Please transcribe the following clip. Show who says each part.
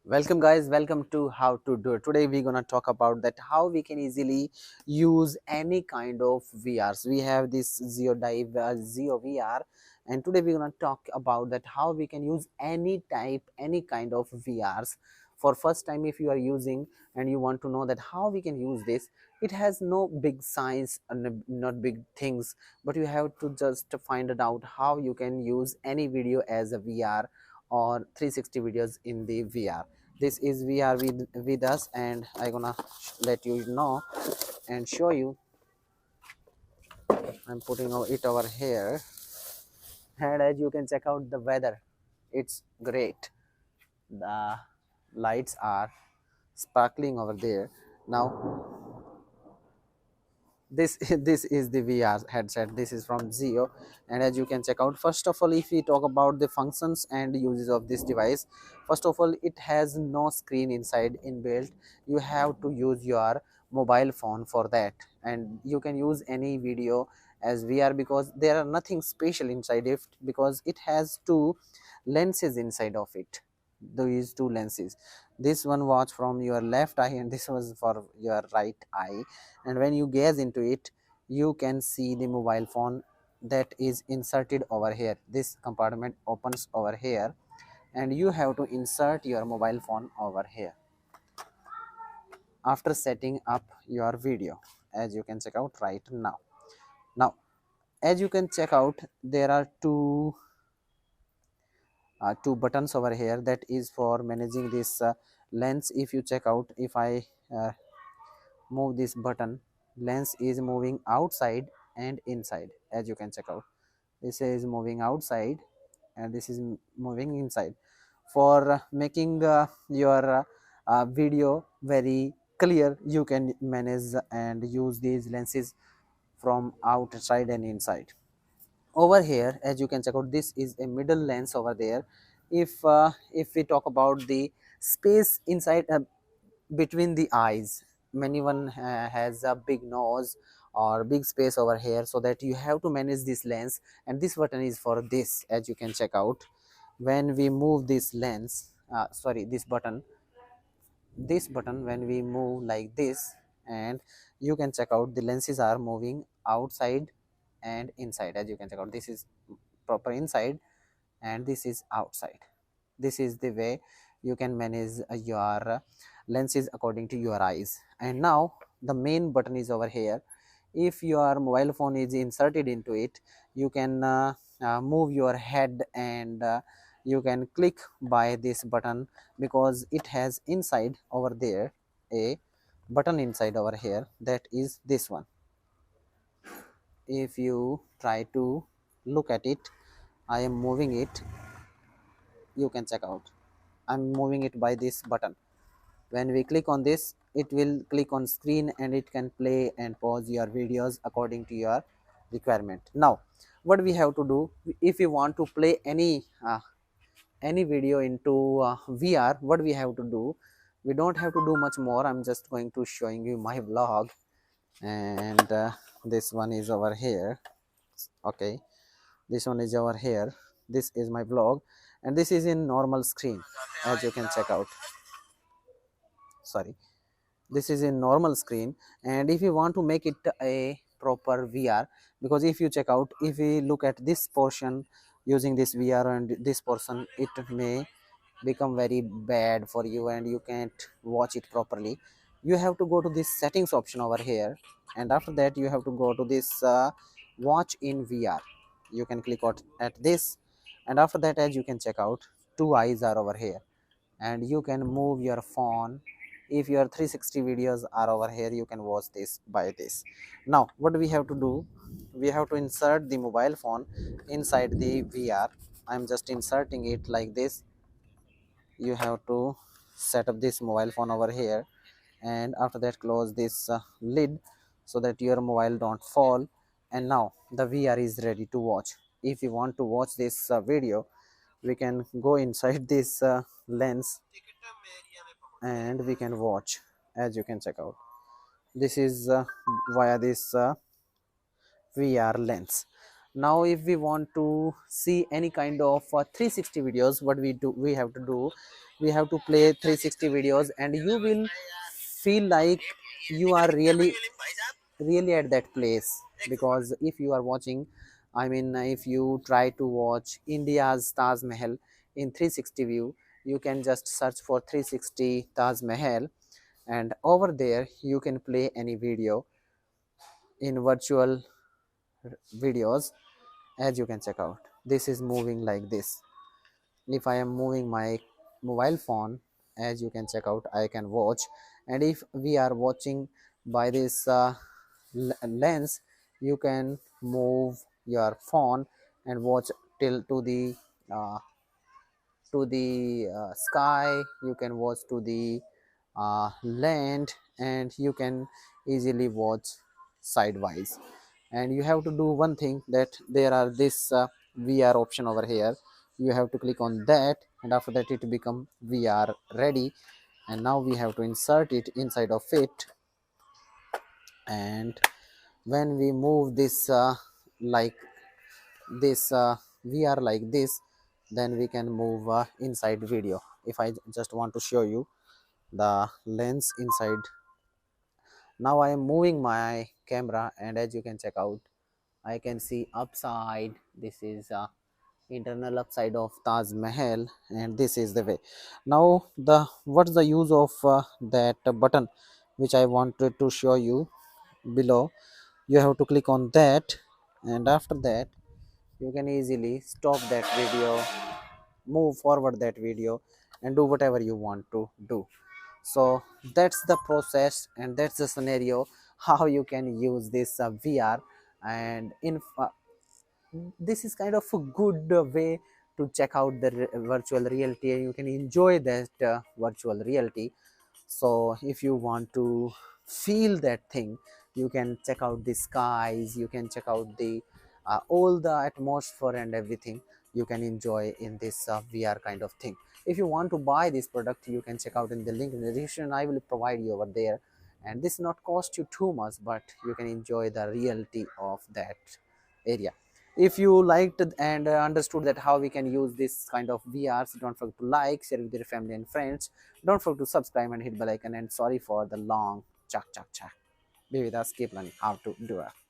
Speaker 1: Welcome guys, welcome to How to Do It. Today we're gonna talk about that how we can easily use any kind of VRs. We have this Zeo VR, and today we're gonna talk about that how we can use any type, any kind of VRs. For first time, if you are using and you want to know that how we can use this, it has no big science and not big things, but you have to just find it out how you can use any video as a VR or 360 videos in the VR. This is VR with us, and I gonna let you know and show you. I'm putting it over here, and as you can check out the weather, it's great. The lights are sparkling over there. Now this this is the VR headset. This is from Zeo, and as you can check out, first of all, if we talk about the functions and uses of this device, first of all, it has no screen inside inbuilt. You have to use your mobile phone for that, and you can use any video as VR because there are nothing special inside it, because it has two lenses inside of it. These two lenses, this one was from your left eye and this was for your right eye, and when you gaze into it, you can see the mobile phone that is inserted over here. This compartment opens over here, and you have to insert your mobile phone over here after setting up your video, as you can check out right now. As you can check out, there are two buttons over here that is for managing this lens. If you check out, if I uh, move this button, lens is moving outside and inside. As you can check out, this is moving outside and this is moving inside. For making your video very clear, you can manage and use these lenses from outside and inside. Over here, as you can check out, this is a middle lens over there. If we talk about the space inside between the eyes, many one has a big nose or big space over here, so that you have to manage this lens, and this button is for this. As you can check out, when we move this lens, sorry, this button, when we move like this, and you can check out, the lenses are moving outside and inside. As you can check out, this is proper inside and this is outside. This is the way you can manage your lenses according to your eyes. And now the main button is over here. If your mobile phone is inserted into it, you can move your head, and you can click by this button, because it has inside over there a button inside over here, that is this one. If you try to look at it, I am moving it, you can check out, I'm moving it by this button. When we click on this, it will click on screen and it can play and pause your videos according to your requirement. Now what we have to do, if you want to play any video into VR, what we have to do, we don't have to do much more. I'm just going to showing you my vlog, and this one is over here. Okay, this one is over here. This is my vlog, and this is in normal screen. As you can check out, sorry, this is in normal screen. And if you want to make it a proper VR, because if you check out, if we look at this portion using this VR and this portion, it may become very bad for you and you can't watch it properly. You have to go to this settings option over here, and after that you have to go to this watch in VR. You can click at this, and after that, as you can check out, two eyes are over here, and you can move your phone. If your 360 videos are over here, you can watch this by this. Now what we have to do, we have to insert the mobile phone inside the VR. I'm just inserting it like this. You have to set up this mobile phone over here, and after that close this lid, so that your mobile don't fall. And now the VR is ready to watch. If you want to watch this video, we can go inside this lens and we can watch. As you can check out, this is via this VR lens. Now if we want to see any kind of 360 videos, what we have to do, we have to play 360 videos, and you will feel like you are really at that place. Because if you are watching, I mean, if you try to watch India's Taj Mahal in 360 view, you can just search for 360 Taj Mahal, and over there you can play any video in virtual videos. As you can check out, this is moving like this. If I am moving my mobile phone, as you can check out, I can watch. And if we are watching by this lens, you can move your phone and watch till uh, to the sky. You can watch to the land, and you can easily watch sidewise. And you have to do one thing, that there are this VR option over here. You have to click on that, and after that it become VR ready. And now we have to insert it inside of it. And when we move this like this VR like this, then we can move inside video. If I just want to show you the lens inside, now I am moving my camera, and as you can check out, I can see upside. This is internal upside of Taj Mahal, and this is the way. Now the what's the use of that button which I wanted to show you below. You have to click on that, and after that you can easily stop that video, move forward that video, and do whatever you want to do. So that's the process, and that's the scenario how you can use this VR. And in this is kind of a good way to check out the virtual reality, and you can enjoy that virtual reality. So if you want to feel that thing, you can check out the skies, you can check out the all the atmosphere and everything you can enjoy in this VR kind of thing. If you want to buy this product, you can check out in the link in the description. I will provide you over there, and this not cost you too much, but you can enjoy the reality of that area. If you liked and understood that how we can use this kind of VRs, don't forget to like, share with your family and friends. Don't forget to subscribe and hit bell icon. And sorry for the long chak chak chak. Be with us, keep learning how to do it.